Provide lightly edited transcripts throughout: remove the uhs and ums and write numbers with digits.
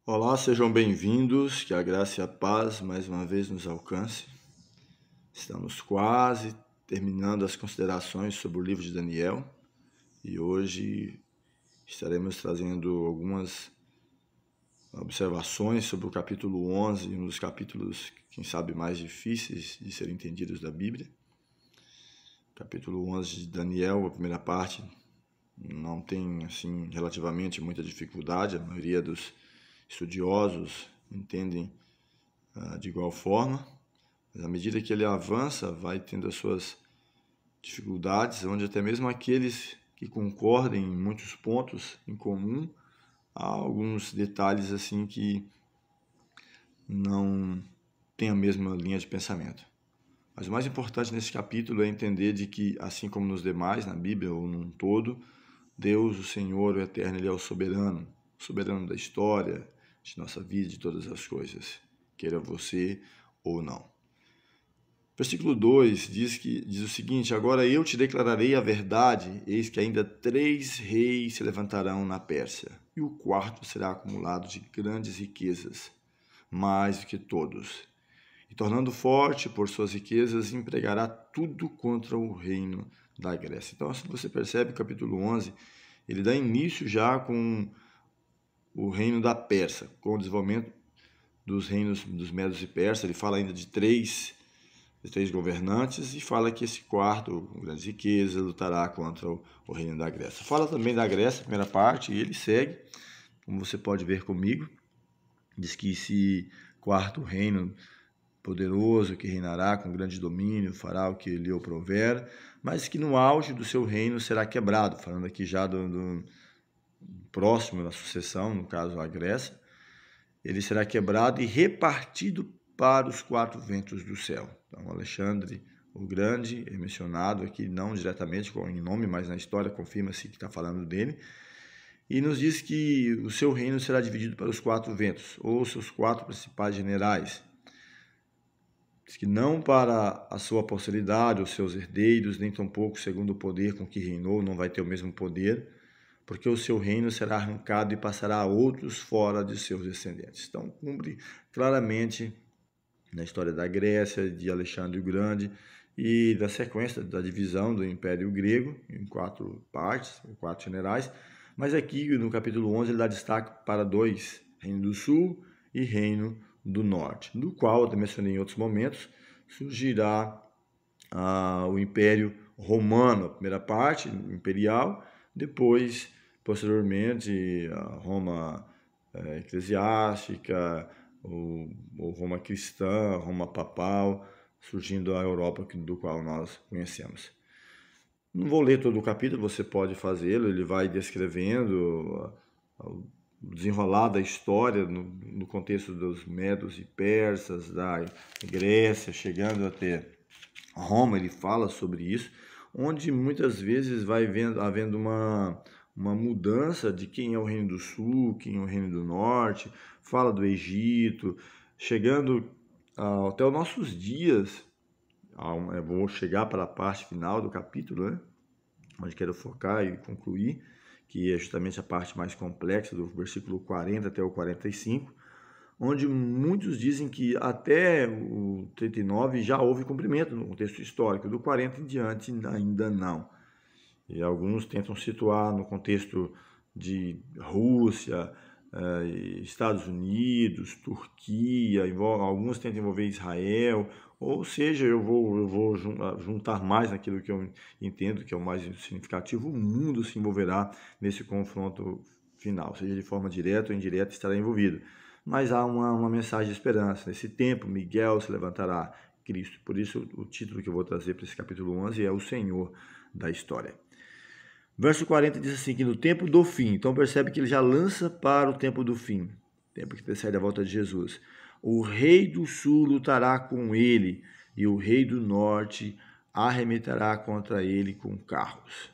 Olá, sejam bem-vindos, que a graça e a paz mais uma vez nos alcance. Estamos quase terminando as considerações sobre o livro de Daniel e hoje estaremos trazendo algumas observações sobre o capítulo 11, um dos capítulos, quem sabe, mais difíceis de serem entendidos da Bíblia. Capítulo 11 de Daniel, a primeira parte, não tem, assim, relativamente muita dificuldade, a maioria dos estudiosos entendem de igual forma, mas à medida que ele avança, vai tendo as suas dificuldades, onde até mesmo aqueles que concordem em muitos pontos em comum, há alguns detalhes assim que não têm a mesma linha de pensamento. Mas o mais importante nesse capítulo é entender de que, assim como nos demais, na Bíblia ou num todo, Deus, o Senhor, o Eterno, Ele é o soberano da história, de nossa vida, de todas as coisas, queira você ou não. Versículo 2 diz o seguinte: Agora eu te declararei a verdade, eis que ainda 3 reis se levantarão na Pérsia, e o quarto será acumulado de grandes riquezas, mais do que todos. E tornando forte por suas riquezas, empregará tudo contra o reino da Grécia. Então, assim você percebe, o capítulo 11, ele dá início já com o reino da Pérsia, com o desenvolvimento dos reinos dos Medos e Persas. Ele fala ainda de três governantes e fala que esse quarto, com grandes riquezas, lutará contra o reino da Grécia. Fala também da Grécia, primeira parte, e ele segue, como você pode ver comigo, diz que esse quarto reino poderoso que reinará com grande domínio, fará o que lhe aprouver, mas que no auge do seu reino será quebrado, falando aqui já do próximo da sucessão, no caso a Grécia, ele será quebrado e repartido para os 4 ventos do céu. Então, Alexandre o Grande é mencionado aqui, não diretamente em nome, mas na história confirma-se que está falando dele, e nos diz que o seu reino será dividido para os 4 ventos, ou seus 4 principais generais. Diz que não para a sua posteridade, os seus herdeiros, nem tampouco segundo o poder com que reinou, não vai ter o mesmo poder, porque o seu reino será arrancado e passará a outros fora de seus descendentes. Então, cumpre claramente na história da Grécia, de Alexandre o Grande e da sequência da divisão do Império Grego em 4 partes, 4 generais, mas aqui no capítulo 11 ele dá destaque para 2, Reino do Sul e Reino do Norte, do qual, eu mencionei em outros momentos, surgirá o Império Romano, a primeira parte, imperial, depois, posteriormente, a Roma eclesiástica, ou Roma cristã, Roma papal, surgindo a Europa do qual nós conhecemos. Não vou ler todo o capítulo, você pode fazê-lo, ele vai descrevendo o desenrolar da história no contexto dos Medos e Persas, da Grécia, chegando até Roma, ele fala sobre isso, onde muitas vezes vai havendo uma mudança de quem é o Reino do Sul, quem é o Reino do Norte, fala do Egito, chegando até os nossos dias. Vou chegar para a parte final do capítulo, né? Onde quero focar e concluir, que é justamente a parte mais complexa, do versículo 40 até o 45, onde muitos dizem que até o 39 já houve cumprimento no contexto histórico, do 40 em diante ainda não. E alguns tentam situar no contexto de Rússia, Estados Unidos, Turquia, alguns tentam envolver Israel, ou seja, eu vou juntar mais naquilo que eu entendo que é o mais significativo, o mundo se envolverá nesse confronto final, seja de forma direta ou indireta, estará envolvido. Mas há uma mensagem de esperança. Nesse tempo, Miguel se levantará, Cristo. Por isso, o título que eu vou trazer para esse capítulo 11 é o Senhor da História. Verso 40 diz assim, que no tempo do fim, então percebe que ele já lança para o tempo do fim, tempo que precede a volta de Jesus. O rei do sul lutará com ele, e o rei do norte arremeterá contra ele com carros.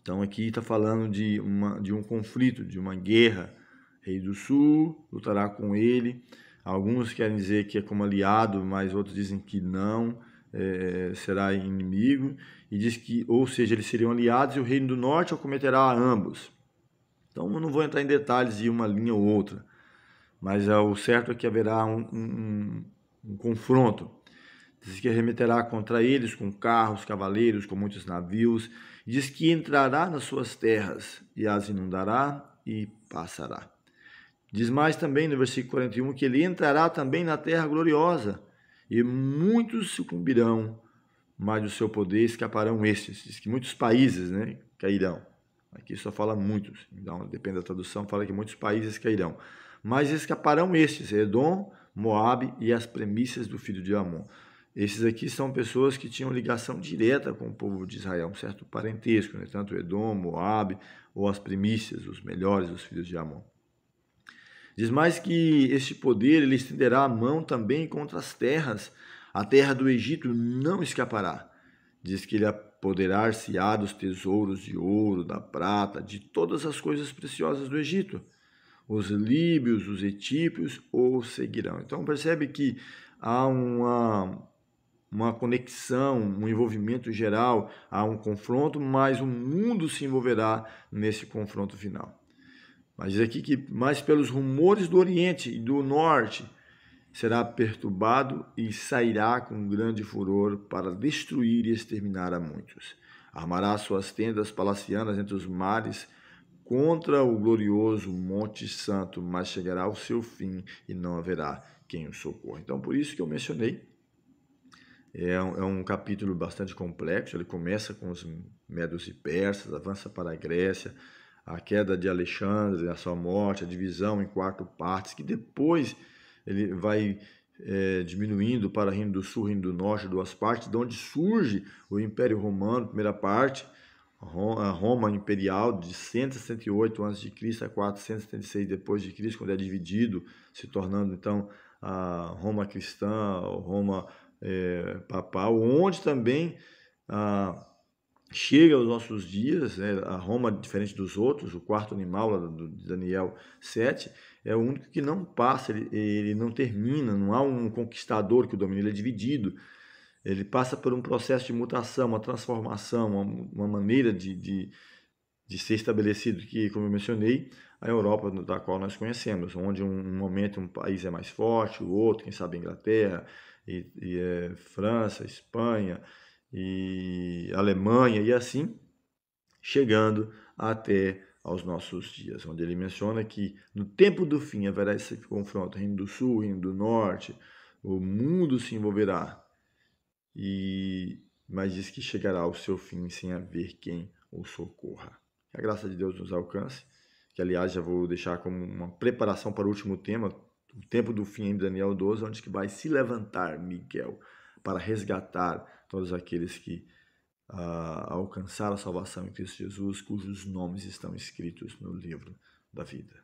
Então aqui está falando de um conflito, de uma guerra. Rei do sul lutará com ele. Alguns querem dizer que é como aliado, mas outros dizem que não, será inimigo. E diz que, ou seja, eles seriam aliados e o reino do norte acometerá a ambos. Então eu não vou entrar em detalhes de uma linha ou outra, mas o certo é que haverá um confronto. Diz que arremeterá contra eles com carros, cavaleiros, com muitos navios. Diz que entrará nas suas terras e as inundará e passará. Diz mais também no versículo 41 que ele entrará também na terra gloriosa e muitos sucumbirão, mas do seu poder escaparão estes. Diz que muitos países, né, cairão. Aqui só fala muitos, então depende da tradução, fala que muitos países cairão. Mas escaparão estes, Edom, Moabe e as premissas do filho de Amon. Esses aqui são pessoas que tinham ligação direta com o povo de Israel, um certo parentesco, né? Tanto Edom, Moabe ou as primícias, os melhores dos filhos de Amon. Diz mais que este poder ele estenderá a mão também contra as terras. A terra do Egito não escapará. Diz que ele apoderar-se-á dos tesouros de ouro, da prata, de todas as coisas preciosas do Egito. Os líbios, os etíopes o seguirão. Então percebe que há uma conexão, um envolvimento geral, há um confronto, mas o mundo se envolverá nesse confronto final. Mas diz aqui que mais pelos rumores do Oriente e do Norte será perturbado e sairá com grande furor para destruir e exterminar a muitos. Armará suas tendas palacianas entre os mares contra o glorioso Monte Santo, mas chegará ao seu fim e não haverá quem o socorra. Então, por isso que eu mencionei, é um capítulo bastante complexo. Ele começa com os medos e persas, avança para a Grécia, a queda de Alexandre, a sua morte, a divisão em 4 partes, que depois ele vai diminuindo para Reino do Sul, Reino do Norte, 2 partes, de onde surge o Império Romano, primeira parte, a Roma Imperial, de 168 a.C. a 476 depois de Cristo, quando é dividido, se tornando então a Roma cristã, a Roma papal, onde também chega aos nossos dias, né, a Roma, diferente dos outros, o quarto animal lá do Daniel 7, é o único que não passa, ele não termina, não há um conquistador que o domina, ele é dividido. Ele passa por um processo de mutação, uma transformação, uma maneira de ser estabelecido, que, como eu mencionei, a Europa, da qual nós conhecemos, onde um momento um país é mais forte, o outro, quem sabe a Inglaterra, França, Espanha, e Alemanha, e assim chegando até aos nossos dias, onde ele menciona que no tempo do fim haverá esse confronto, Reino do Sul, Reino do Norte, o mundo se envolverá, mas diz que chegará ao seu fim sem haver quem o socorra. Que a graça de Deus nos alcance, que aliás já vou deixar como uma preparação para o último tema, o tempo do fim em Daniel 12, onde que vai se levantar Miguel para resgatar todos aqueles que alcançaram a salvação em Cristo Jesus, cujos nomes estão escritos no livro da vida.